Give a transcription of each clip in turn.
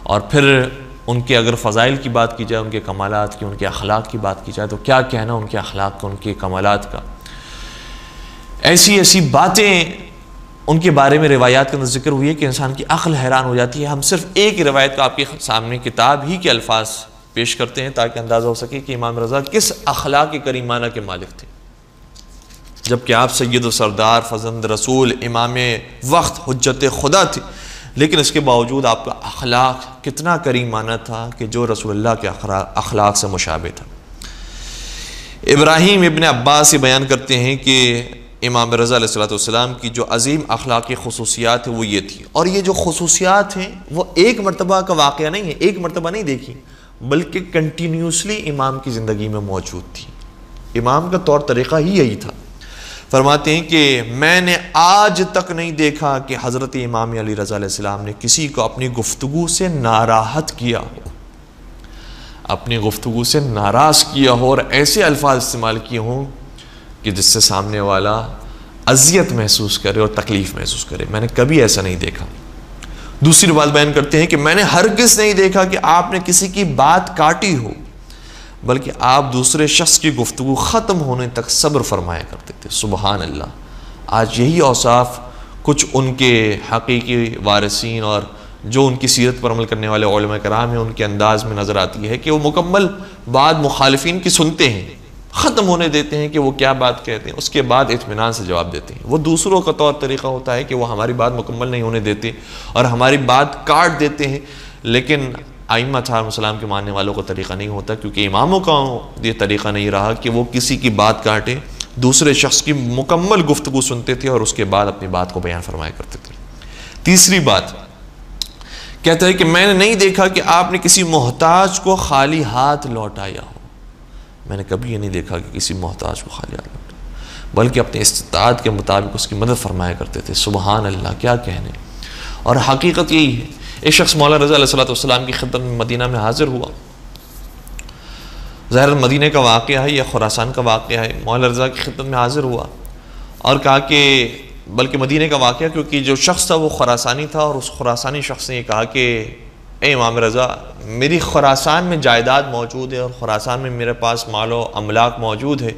और फिर उनके अगर फ़ज़ाइल की बात की जाए, उनके कमालात की, उनके अखलाक की बात की जाए, तो क्या कहना उनके अखलाक का, उनके कमालात का। ऐसी ऐसी बातें उनके बारे में रिवायात के अंदर जिक्र हुई है कि इंसान की अक्ल हैरान हो जाती है। हम सिर्फ एक रिवायत का आपके सामने किताब ही के अल्फाज पेश करते हैं ताकि अंदाज़ा हो सके कि इमाम रज़ा किस अखलाक करीमाना के मालिक थे। जबकि आप सैयद व सरदार, फज़ंद रसूल, इमाम वक्त, हुज्जत खुदा थे, लेकिन इसके बावजूद आपका अखलाक कितना करीमाना था कि जो रसूलुल्लाह के अखलाक से मुशाबे था। इब्राहीम इब्न अब्बास ये बयान करते हैं कि इमाम रज़ा अलैहिस्सलाम की जो अजीम अखलाकी खुसूसियात है वो ये थी, और ये जो खुसूसियात हैं वो एक मरतबा का वाक़या नहीं है, एक मरतबा नहीं देखी, बल्कि कंटिन्यूसली इमाम की ज़िंदगी में मौजूद थी। इमाम का तौर तरीक़ा ही यही था। फरमाते हैं कि मैंने आज तक नहीं देखा कि हज़रत इमाम अली रज़ा अलैहिस्सलाम ने किसी को अपनी गुफ्तगू से नाराहत किया हो, अपनी गुफ्तगू से नाराज़ किया हो और ऐसे अल्फाज इस्तेमाल किए हों कि जिससे सामने वाला अज़ियत महसूस करे और तकलीफ़ महसूस करे। मैंने कभी ऐसा नहीं देखा। दूसरी बात बयान करते हैं कि मैंने हरगिज़ नहीं देखा कि आपने किसी की बात काटी हो, बल्कि आप दूसरे शख्स की गुफ्तगू ख़त्म होने तक सब्र फरमाया करते थे। सुबहान अल्लाह। आज यही औसाफ कुछ उनके हकीकी वारिसीन और जो उनकी सीरत पर अमल करने वाले उलमा कराम हैं उनके अंदाज में नज़र आती है कि वो मुकम्मल बात मुखालिफिन की सुनते हैं, ख़त्म होने देते हैं कि वो क्या बात कहते हैं, उसके बाद इत्मीनान से जवाब देते हैं। वो दूसरों का तौर तरीक़ा होता है कि वो हमारी बात मुकम्मल नहीं होने देते और हमारी बात काट देते हैं, लेकिन आइम्मा सलाम के मानने वालों का तरीक़ा नहीं होता, क्योंकि इमामों का ये तरीक़ा नहीं रहा कि वो किसी की बात काटे, दूसरे शख्स की मुकम्मल गुफ्तगू सुनते थे और उसके बाद अपनी बात को बयान फरमाया करते थे। तीसरी बात कहता है कि मैंने नहीं देखा कि आपने किसी मोहताज को खाली हाथ लौटाया हो। मैंने कभी ये नहीं देखा कि किसी मोहताज को खाली हाथ लौटाया, बल्कि अपने इस्तिताअत के मुताबिक उसकी मदद फरमाया करते थे। सुबहान अल्लाह, क्या कहने। और हकीकत यही है। एक शख्स मौला रज़ा अलैहिस्सलाम की खिदमत में मदीना में हाजिर हुआ। ज़ाहिर मदीने का वाक़या है या खुरासान का वाक़या है। मौला रज़ा की खिदमत में हाजिर हुआ और कहा कि, बल्कि मदीने का वाक़या, क्योंकि जो शख्स था वो खुरासानी था और उस खुरासानी शख्स ने ये कहा कि ए इमाम रज़ा, मेरी खुरासान में जायदाद मौजूद है और खुरासान में मेरे पास मालो अमलाक मौजूद है,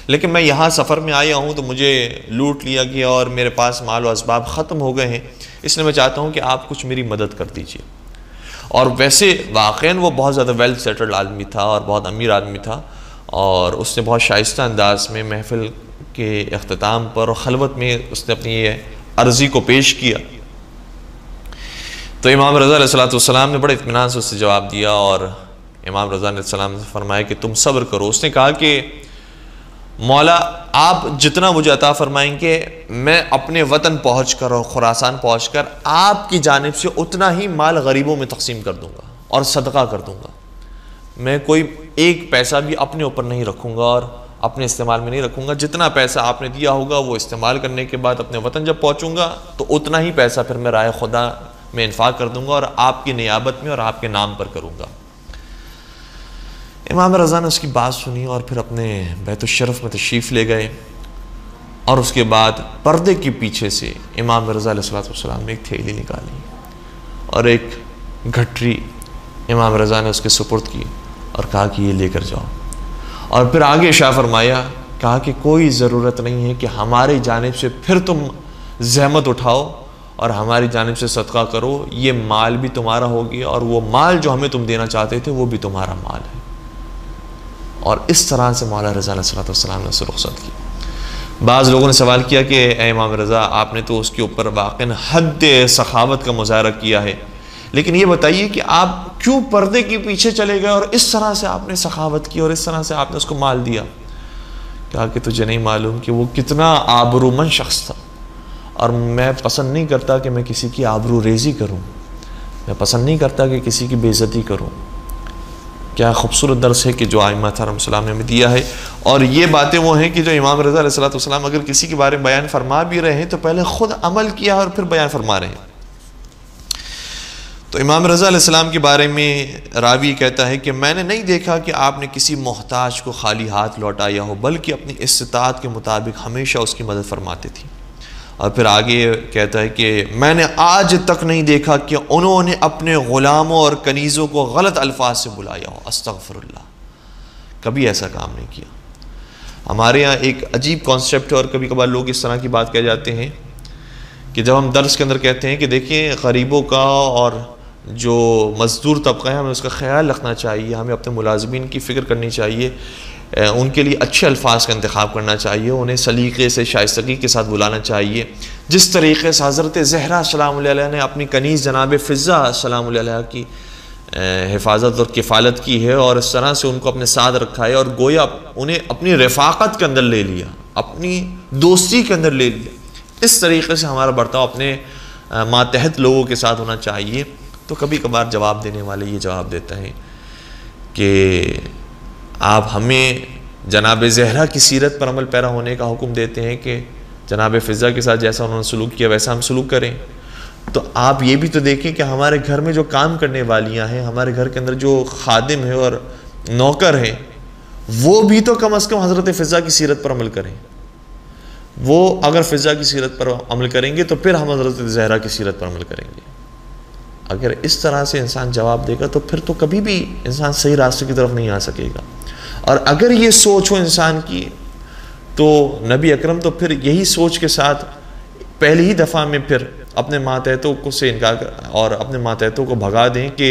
लेकिन मैं यहाँ सफ़र में आया हूँ तो मुझे लूट लिया गया और मेरे पास माल और असबाब ख़त्म हो गए हैं, इसलिए मैं चाहता हूँ कि आप कुछ मेरी मदद कर दीजिए। और वैसे वाक़ईन वो बहुत ज़्यादा वेल सेटल्ड आदमी था और बहुत अमीर आदमी था, और उसने बहुत शाइस्ता अंदाज में महफ़िल के अख्ताम पर और खलवत में उसने अपनी ये अर्ज़ी को पेश किया। तो इमाम रज़ा अलैहिस्सलाम ने बड़े इत्मीनान से उससे जवाब दिया और इमाम रज़ा अलैहिस्सलाम ने फरमाया कि तुम सब्र करो। उसने कहा कि मौला, आप जितना मुझे अता फरमाएंगे मैं अपने वतन पहुँच कर और खुरासान पहुँच कर आपकी जानिब से उतना ही माल गरीबों में तकसीम कर दूँगा और सदका कर दूँगा। मैं कोई एक पैसा भी अपने ऊपर नहीं रखूँगा और अपने इस्तेमाल में नहीं रखूँगा। जितना पैसा आपने दिया होगा वो इस्तेमाल करने के बाद अपने वतन जब पहुँचूँगा तो उतना ही पैसा फिर मैं राह खुदा में इन्फाक कर दूँगा और आपकी नियाबत में और आपके नाम पर करूँगा। इमाम रज़ा ने उसकी बात सुनी और फिर अपने बैतुश्शरफ में तशरीफ़ ले गए, और उसके बाद पर्दे के पीछे से इमाम रज़ा अलैहिस्सलाम ने एक थैली निकाली और एक गठरी इमाम रज़ा ने उसके सुपुर्द की और कहा कि ये लेकर जाओ। और फिर आगे शाह फरमाया, कहा कि कोई ज़रूरत नहीं है कि हमारी जानिब से फिर तुम ज़हमत उठाओ और हमारी जानिब से सदका करो, ये माल भी तुम्हारा हो गया और वो माल जो हमें तुम देना चाहते थे वो भी तुम्हारा माल है। और इस तरह से मौला रज़ा अलैहिस्सलाम ने उसे रुख़सत की। बाज़ लोगों ने सवाल किया कि ए इमाम रज़ा, आपने तो उसके ऊपर वाक़ईन हद सखावत का मुज़ाहरा किया है, लेकिन ये बताइए कि आप क्यों पर्दे के पीछे चले गए और इस तरह से आपने सखावत की और इस तरह से आपने उसको माल दिया। कहा कि तुझे नहीं मालूम कि वो कितना आबरूमंद शख्स था, और मैं पसंद नहीं करता कि मैं किसी की आबरू रेज़ी करूँ, मैं पसंद नहीं करता कि किसी की बेइज्जती करूँ। क्या खूबसूरत दर्स है कि जो आइम्मा सलाम ने हमें दिया है। और ये बातें वो हैं कि जो इमाम रज़ा अलैहिस्सलाम अगर किसी के बारे में बयान फरमा भी रहे हैं तो पहले ख़ुद अमल किया और फिर बयान फरमा रहे हैं। तो इमाम रज़ा अलैहिस्सलाम के बारे में रावी कहता है कि मैंने नहीं देखा कि आपने किसी मोहताज को खाली हाथ लौटाया हो, बल्कि अपनी इस्तिताअत के मुताबिक हमेशा उसकी मदद फरमाते थे। और फिर आगे कहता है कि मैंने आज तक नहीं देखा कि उन्होंने अपने ग़ुलामों और कनीज़ों को गलत अल्फाज से बुलाया हो, अस्तग़फिरुल्लाह, कभी ऐसा काम नहीं किया। हमारे यहाँ एक अजीब कॉन्सेप्ट है और कभी कभार लोग इस तरह की बात कह जाते हैं कि जब हम दर्स के अंदर कहते हैं कि देखिए गरीबों का और जो मज़दूर तबका है हमें उसका ख्याल रखना चाहिए, हमें अपने मुलाज़मीन की फ़िक्र करनी चाहिए, उनके लिए अच्छे अल्फाज का इंतखाब करना चाहिए, उन्हें सलीक़े से शाइस्तगी के साथ बुलाना चाहिए, जिस तरीक़े से हज़रत ज़हरा सलाम अलैहा ने अपनी कनीज़ जनाब फ़िज़्ज़ा सलाम अलैहा की हिफाजत और किफ़ालत की है और इस तरह से उनको अपने साथ रखा है और गोया उन्हें अपनी रफ़ाक़त के अंदर ले लिया, अपनी दोस्ती के अंदर ले लिया। इस तरीक़े से हमारा बर्ताव अपने मातहत लोगों के साथ होना चाहिए। तो कभी कभार जवाब देने वाले ये जवाब देते हैं कि आप हमें जनाब ज़हरा की सीरत पर अमल पैरा होने का हुक्म देते हैं कि जनाब फ़िज़्ज़ा के साथ जैसा उन्होंने सलूक किया वैसा हम सलूक करें। तो आप ये भी तो देखें कि हमारे घर में जो काम करने वालियां हैं, हमारे घर के अंदर जो खादिम है और नौकर हैं, वो भी तो कम अज़ कम हज़रत फ़िज़्ज़ा की सीरत पर अमल करें। वो अगर फ़िज़्ज़ा की सीरत पर अमल करेंगे तो फिर हम हज़रत ज़हरा की सीरत पर अमल करेंगे। अगर इस तरह से इंसान जवाब देगा तो फिर तो कभी भी इंसान सही रास्ते की तरफ नहीं आ सकेगा। और अगर ये सोच हो इंसान की तो नबी अकरम तो फिर यही सोच के साथ पहली ही दफ़ा में फिर अपने मातहतों को से इनकार और अपने मातहतों को भगा दें कि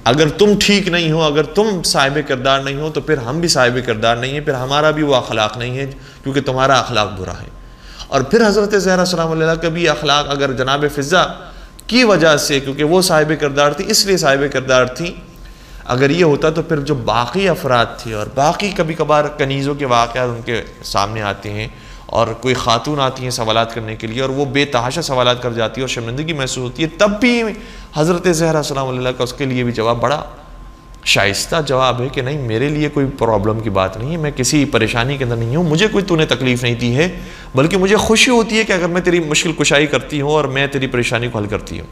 अगर तुम ठीक नहीं हो, अगर तुम साहिब किरदार नहीं हो तो फिर हम भी साहिब किरदार नहीं है, फिर हमारा भी वो अखलाक नहीं है क्योंकि तुम्हारा अखलाक बुरा है। और फिर हज़रत ज़हरा सलाम अलैहा का भी अखलाक अगर जनाब फ़िज़्ज़ा की वजह से, क्योंकि वो साहिब किरदार थी इसलिए साहिब किरदार थी, अगर ये होता तो फिर जो बाकी अफराद थे और बाकी कभी कभार कनीज़ों के वाक़यात उनके सामने आते हैं और कोई खातून आती हैं सवालात करने के लिए और वो बेतहाशा सवालात कर जाती है और शर्मिंदगी महसूस होती है, तब भी हज़रत ज़हरा सलाम अलैहा का उसके लिए भी जवाब बड़ा शाइस्ता जवाब है कि नहीं, मेरे लिए कोई प्रॉब्लम की बात नहीं है, मैं किसी परेशानी के अंदर नहीं हूँ, मुझे कोई तूने तकलीफ़ नहीं दी है, बल्कि मुझे खुशी होती है कि अगर मैं तेरी मुश्किल कुशाई करती हूँ और मैं तेरी परेशानी को हल करती हूँ।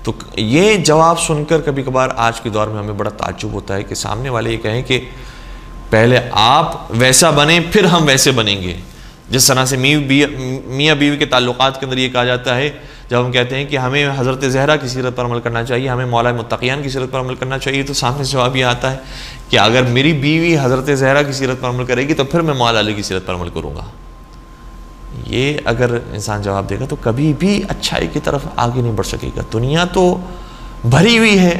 तो ये जवाब सुनकर कभी कभार आज के दौर में हमें बड़ा ताज्जुब होता है कि सामने वाले ये कहें कि पहले आप वैसा बने फिर हम वैसे बनेंगे। जिस तरह से मियाँ बीवी के ताल्लुकात के अंदर ये कहा जाता है, जब हम कहते हैं कि हमें हज़रत ज़हरा की सीरत पर अमल करना चाहिए, हमें मौला मुत्तक़ियान की सीरत पर अमल करना चाहिए, तो सामने जवाब ये आता है कि अगर मेरी बीवी हज़रत ज़हरा की सीरत पर अमल करेगी तो फिर मैं मौला अली की सीरत पर अमल करूँगा। ये अगर इंसान जवाब देगा तो कभी भी अच्छाई की तरफ आगे नहीं बढ़ सकेगा। दुनिया तो भरी हुई है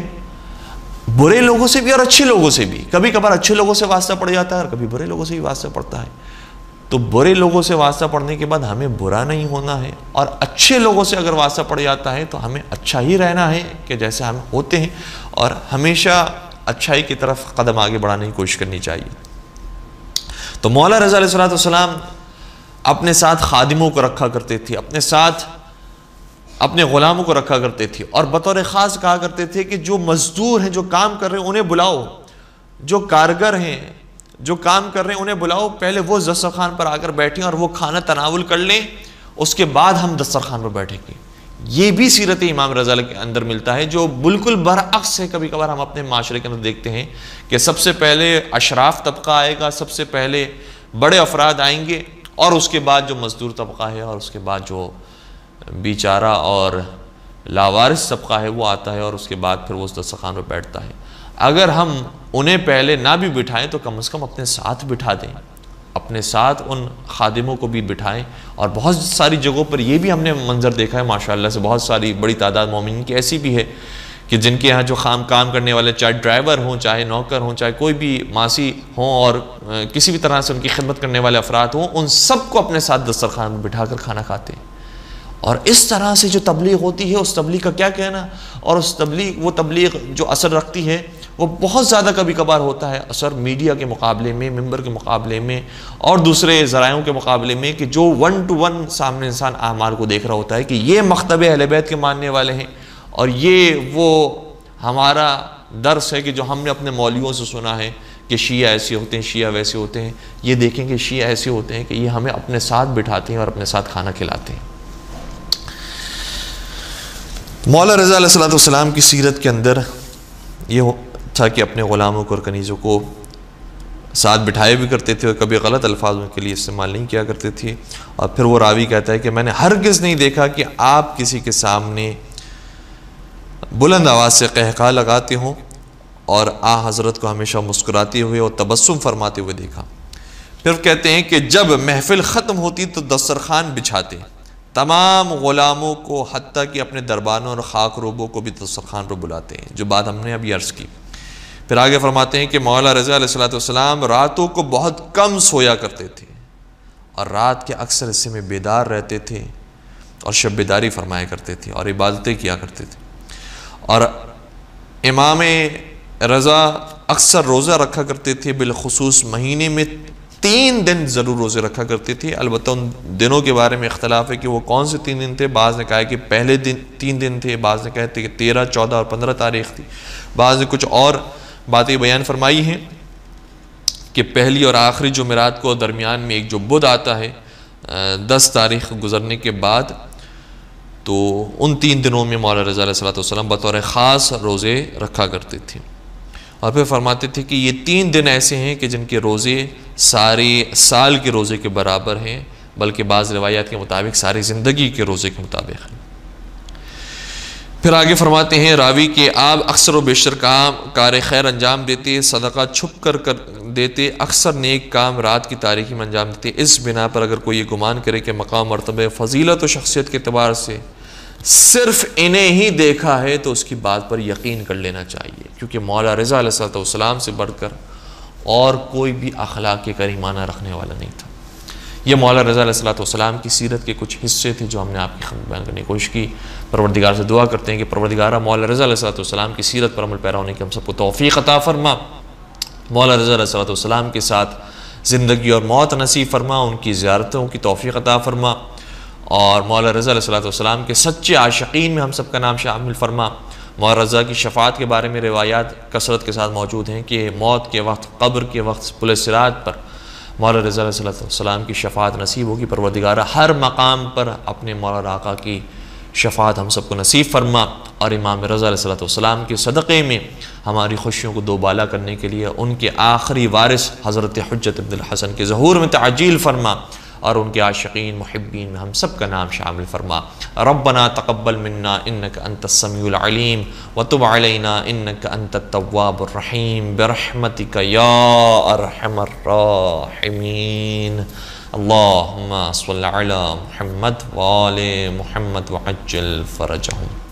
बुरे लोगों से भी और अच्छे लोगों से भी। कभी कभार अच्छे लोगों से वास्ता पड़ जाता है और कभी बुरे लोगों से भी वास्ता पड़ता है। तो बुरे लोगों से वास्ता पड़ने के बाद हमें बुरा नहीं होना है, और अच्छे लोगों से अगर वास्ता पड़ जाता है तो हमें अच्छा ही रहना है कि जैसे हम होते हैं, और हमेशा अच्छाई की तरफ कदम आगे बढ़ाने की कोशिश करनी चाहिए। तो मौला रज़ा अलैहिस्सलाम अपने साथ खादिमों को रखा करते थे, अपने साथ अपने ग़ुलामों को रखा करते थे, और बतौर ख़ास कहा करते थे कि जो मज़दूर हैं, जो काम कर रहे हैं उन्हें बुलाओ, जो कारगर हैं, जो काम कर रहे हैं उन्हें बुलाओ, पहले वो दस्तरखान पर आकर बैठें और वो खाना तनावुल कर लें, उसके बाद हम दस्तरखान पर बैठेंगे। ये भी सीरत इमाम रज़ा के अंदर मिलता है, जो बिल्कुल बरअक्स है। कभी कभार हम अपने माशरे के अंदर देखते हैं कि सबसे पहले अशराफ तबका आएगा, सबसे पहले बड़े अफराद आएंगे, और उसके बाद जो मज़दूर तबका है, और उसके बाद जो बेचारा और लावारिस तबका है वो आता है, और उसके बाद फिर वो उस दस्तरखान पर बैठता है। अगर हम उन्हें पहले ना भी बिठाएं तो कम से कम अपने साथ बिठा दें, अपने साथ उन खादिमों को भी बिठाएं। और बहुत सारी जगहों पर ये भी हमने मंजर देखा है माशाअल्लाह से, बहुत सारी बड़ी तादाद मोमिन की ऐसी भी है कि जिनके यहाँ जो काम करने वाले, चाहे ड्राइवर हों, चाहे नौकर हों, चाहे कोई भी मासी हों, और किसी भी तरह से उनकी खिदमत करने वाले अफराद हों, उन सबको अपने साथ दस्तरखान में बिठा कर खाना खाते हैं। और इस तरह से जो तबलीग होती है, उस तबलीग का क्या कहना, और उस तबलीग, वो तबलीग जो असर रखती है वो बहुत ज़्यादा कभी कभार होता है असर मीडिया के मुकाबले में, मिंबर के मुकाबले में, और दूसरे ज़रायों के मुकाबले में, कि जो 1 to 1 सामने इंसान आमाल को देख रहा होता है कि ये मख्तबे अहले बैत के मानने वाले हैं, और ये वो हमारा दर्स है कि जो हमने अपने मौलवियों से सुना है कि शिया ऐसे होते हैं, शिया वैसे होते हैं। ये देखें कि शिया ऐसे होते हैं कि ये हमें अपने साथ बिठाते हैं और अपने साथ खाना खिलाते हैं। मौला रज़ा अलैहिस्सलाम की सीरत के अंदर ये था कि अपने ग़ुलामों को और कनीज़ों को साथ बिठाए भी करते थे और कभी गलत अल्फाज उनके लिए इस्तेमाल नहीं किया करते थे। और फिर वो रावी कहता है कि मैंने हरगिज़ नहीं देखा कि आप किसी के सामने बुलंद आवाज़ से कहका लगाते हों और आ हज़रत को हमेशा मुस्कुराते हुए और तबस्सुम फरमाते हुए देखा। फिर कहते हैं कि जब महफिल ख़त्म होती तो दस्तरखान बिछाते, तमाम ग़ुलामों को हत्ता कि अपने दरबानों और खाक रोबों को भी दस्तरखान पर बुलाते हैं, जो बात हमने अभी अर्ज़ की। फिर आगे फरमाते हैं कि मौला रज़ा अलैहिस्सलाम रातों को बहुत कम सोया करते थे और रात के अक्सर हिस्से में बेदार रहते थे और शब बेदारी फरमाया करते थे और इबादतें किया करते थे। और इमाम रज़ा अक्सर रोज़ा रखा करते थे, बिलखुसूस महीने में 3 दिन ज़रूर रोज़े रखा करते थे। अलबत्ता उन दिनों के बारे में इख्तलाफ है कि वो कौन से 3 दिन थे। बाज़ ने कहा है कि पहले दिन 3 दिन थे, बाज़ ने कहते कि 13, 14 और 15 तारीख़ थी। बाज़ ने कुछ और बातें बयान फरमाई हैं कि पहली और आखिरी जुमेरात को दरमियान में एक जो बुध आता है 10 तारीख़ गुजरने के बाद, तो उन 3 दिनों में मौला रज़ा अलैहिस्सलाम बतौर ख़ास रोज़े रखा करते थे। और फिर फरमाते थे कि ये 3 दिन ऐसे हैं कि जिनके रोज़े सारे साल के रोज़े के बराबर हैं, बल्कि बाज़ रिवायात के मुताबिक सारी ज़िंदगी के रोज़े के मुताबिक हैं। फिर आगे फरमाते हैं रावी कि आप अक्सर व बेशतर काम कार खैर अंजाम देते, सदका छुप कर देते, अक्सर नेक काम रात की तारीकी में अंजाम देते। इस बिना पर अगर कोई ये गुमान करे कि मकाम मर्तबे फ़जीलत व शख्सियत के अतबार से सिर्फ इन्हें ही देखा है, तो उसकी बात पर यकीन कर लेना चाहिए, क्योंकि मौला रज़ा अलैहिस्सलाम से बढ़कर और कोई भी अखलाक के करीमाना रखने वाला नहीं था। ये मौला रज़ा अलैहिस्सलाम की सीरत के कुछ हिस्से थे जो हमने आपकी खिदमत बयान करने की कोशिश की। परवरदिगार से दुआ करते हैं कि परवरदिगार मौला रज़ा अलैहिस्सलाम की सीरत पर अमल पैरा होने की हम सबको तौफ़ीक़ अता फरमा। मौला रज़ा अलैहिस्सलाम के साथ ज़िंदगी और मौत नसीब फरमा, उनकी ज़ियारतों की तौफ़ीक़ अता फरमा और मौला रज़ा अलैहिस्सलाम के सच्चे आशिकीन में हम सब का नाम शामिल फरमा। मौला रज़ा की शफ़ाअत के बारे में रिवायात कसरत के साथ मौजूद हैं कि मौत के वक्त, क़ब्र के वक्त, पुल सिरात पर मौला रज़ा अलैहिस्सलाम की शफ़ाअत नसीब होगी। परवरदिगारा हर मकाम पर अपने मौला आका की शफ़ाअत हम सबको नसीब फरमा और इमाम रज़ा अलैहिस्सलाम के सदक़े में हमारी खुशियों को दोबाला करने के लिए उनके आखिरी वारिस हज़रत हुज्जत इब्नुल हसन के ज़हूर में ताजील फरमा और उनके आशिकीन मुहिब्बीन में हम सब का नाम शामिल फरमा। रब्बना तक़ब्बल मिन्ना इन्नका अंतस समीउल अलीम व तुब अलैना इन्नका अंतत तव्वाबुर रहीम बिरहमतिका या अरहमर राहिमीन। अल्लाहुम्मा सल्लि अला मुहम्मद व आले मुहम्मद व अज्जिल फरजहुम।